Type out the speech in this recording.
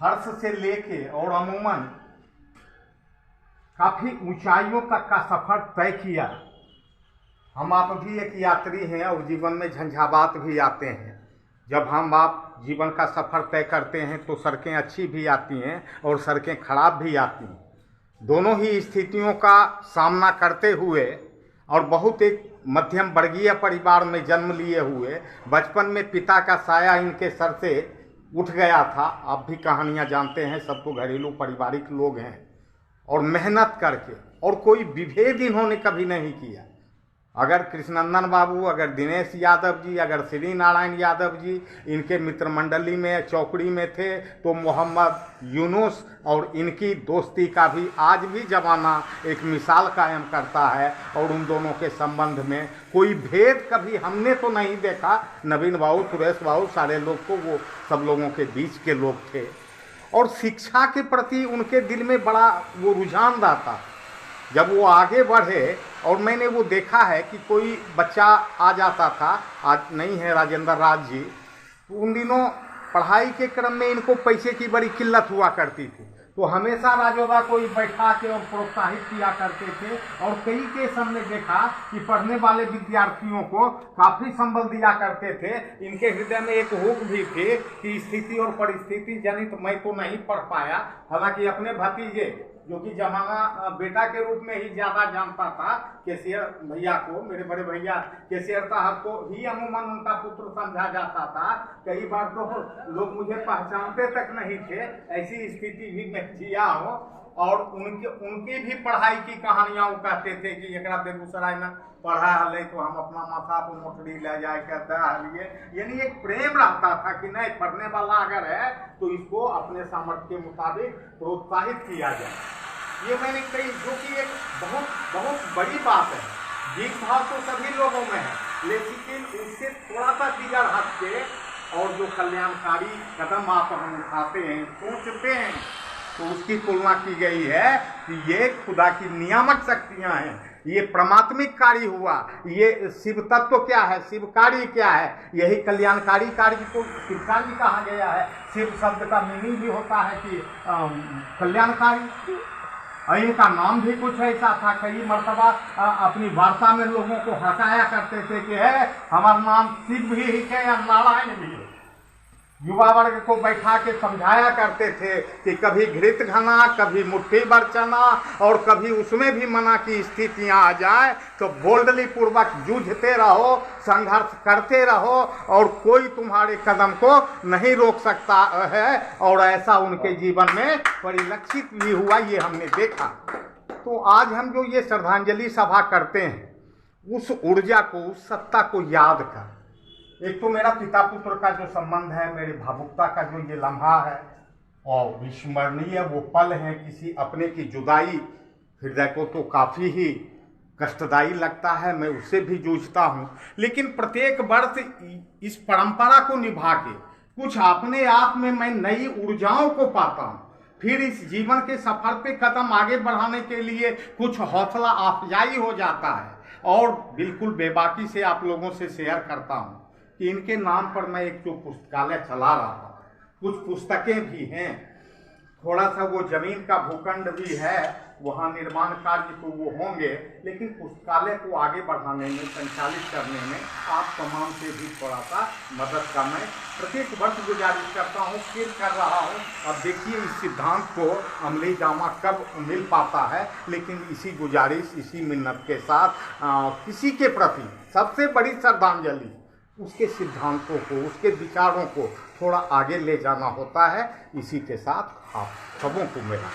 हर्ष से लेके और अमूमन काफी ऊंचाइयों तक का सफर तय किया। हम आप भी एक यात्री हैं और जीवन में झंझावात भी आते हैं। जब हम आप जीवन का सफर तय करते हैं तो सड़कें अच्छी भी आती हैं और सड़कें खराब भी आती हैं। दोनों ही स्थितियों का सामना करते हुए और बहुत एक मध्यम वर्गीय परिवार में जन्म लिए हुए, बचपन में पिता का साया इनके सर से उठ गया था। आप भी कहानियाँ जानते हैं, सब तो घरेलू पारिवारिक लोग हैं। और मेहनत करके और कोई विभेद इन्होंने कभी नहीं किया। अगर कृष्णनंदन बाबू, अगर दिनेश यादव जी, अगर श्री नारायण यादव जी इनके मित्र मंडली में चौकड़ी में थे, तो मोहम्मद यूनुस और इनकी दोस्ती का भी आज भी जमाना एक मिसाल कायम करता है। और उन दोनों के संबंध में कोई भेद कभी हमने तो नहीं देखा। नवीन बाबू, सुरेश बाबू, सारे लोग को वो सब लोगों के बीच के लोग थे। और शिक्षा के प्रति उनके दिल में बड़ा वो रुझान रहता। जब वो आगे बढ़े और मैंने वो देखा है कि कोई बच्चा आ जाता था, आज नहीं है राजेंद्र राज जी, तो उन दिनों पढ़ाई के क्रम में इनको पैसे की बड़ी किल्लत हुआ करती थी, तो हमेशा राजोबा कोई बैठा के और प्रोत्साहित किया करते थे। और कई केस हमने देखा कि पढ़ने वाले विद्यार्थियों को काफ़ी संबल दिया करते थे। इनके हृदय में एक हुक भी थी कि स्थिति और परिस्थिति जनित मैं तो नहीं पढ़ पाया। हालांकि अपने भतीजे, जो कि जमाना बेटा के रूप में ही ज़्यादा जानता था, केसीआर भैया को, मेरे बड़े भैया केसीआर साहब को ही अमूमन उनका पुत्र समझा जाता था। कई बार तो लोग मुझे पहचानते तक नहीं थे, ऐसी स्थिति भी मैं जिया हूँ। और उनकी भी पढ़ाई की कहानियाँ वो कहते थे कि एकरा बेगूसराय में पढ़ा है तो हम अपना माथा पर मोटरी ले जाए कहता है। यानी एक प्रेम रहता था कि नहीं, पढ़ने वाला अगर है तो इसको अपने सामर्थ्य के मुताबिक प्रोत्साहित किया जाए। ये मैंने कही, जो कि एक बहुत बहुत बड़ी बात है। जीत भाव तो सभी लोगों में है, लेकिन उससे थोड़ा सा बिगड़ हट के और जो कल्याणकारी कदम आप हम उठाते हैं, सोचते हैं, तो उसकी तुलना की गई है कि ये खुदा की नियामक शक्तियां हैं। ये परमात्मिक कार्य हुआ। ये शिव तत्व क्या है, शिव कार्य क्या है, यही कल्याणकारी कार्य को शिव कार्य कहा गया है। शिव शब्द का मीनिंग भी होता है कि कल्याणकारी। इनका नाम भी कुछ ऐसा था। कई मर्तबा अपनी वार्ता में लोगों को हंसाया करते थे कि है हमारा नाम शिव भी है या नारायण भी है। युवा वर्ग को बैठा के समझाया करते थे कि कभी घृत घना, कभी मुट्ठी भर चना, और कभी उसमें भी मना की स्थितियां आ जाए तो बोल्डली पूर्वक जूझते रहो, संघर्ष करते रहो, और कोई तुम्हारे कदम को नहीं रोक सकता है। और ऐसा उनके जीवन में परिलक्षित भी हुआ, ये हमने देखा। तो आज हम जो ये श्रद्धांजलि सभा करते हैं, उस ऊर्जा को, उस सत्ता को याद कर, एक तो मेरा पिता पुत्र का जो संबंध है, मेरी भावुकता का जो ये लम्हा है, और विस्मरणीय वो पल है। किसी अपने की जुदाई हृदय को तो काफ़ी ही कष्टदायी लगता है, मैं उससे भी जूझता हूँ। लेकिन प्रत्येक वर्ष इस परंपरा को निभा के कुछ अपने आप में मैं नई ऊर्जाओं को पाता हूँ। फिर इस जीवन के सफर पे कदम आगे बढ़ाने के लिए कुछ हौसला अफजाई हो जाता है। और बिल्कुल बेबाकी से आप लोगों से शेयर करता हूँ कि इनके नाम पर मैं एक जो पुस्तकालय चला रहा हूँ, कुछ पुस्तकें भी हैं, थोड़ा सा वो जमीन का भूखंड भी है, वहाँ निर्माण कार्य तो वो होंगे, लेकिन पुस्तकालय को आगे बढ़ाने में, संचालित करने में आप तमाम से भी थोड़ा सा मदद का मैं प्रत्येक वर्ष गुजारिश करता हूँ, फिर कर रहा हूँ। अब देखिए इस सिद्धांत को अमली जामा कब मिल पाता है, लेकिन इसी गुजारिश, इसी मिन्नत के साथ किसी के प्रति सबसे बड़ी श्रद्धांजलि उसके सिद्धांतों को, उसके विचारों को थोड़ा आगे ले जाना होता है। इसी के साथ आप सबों को मेरा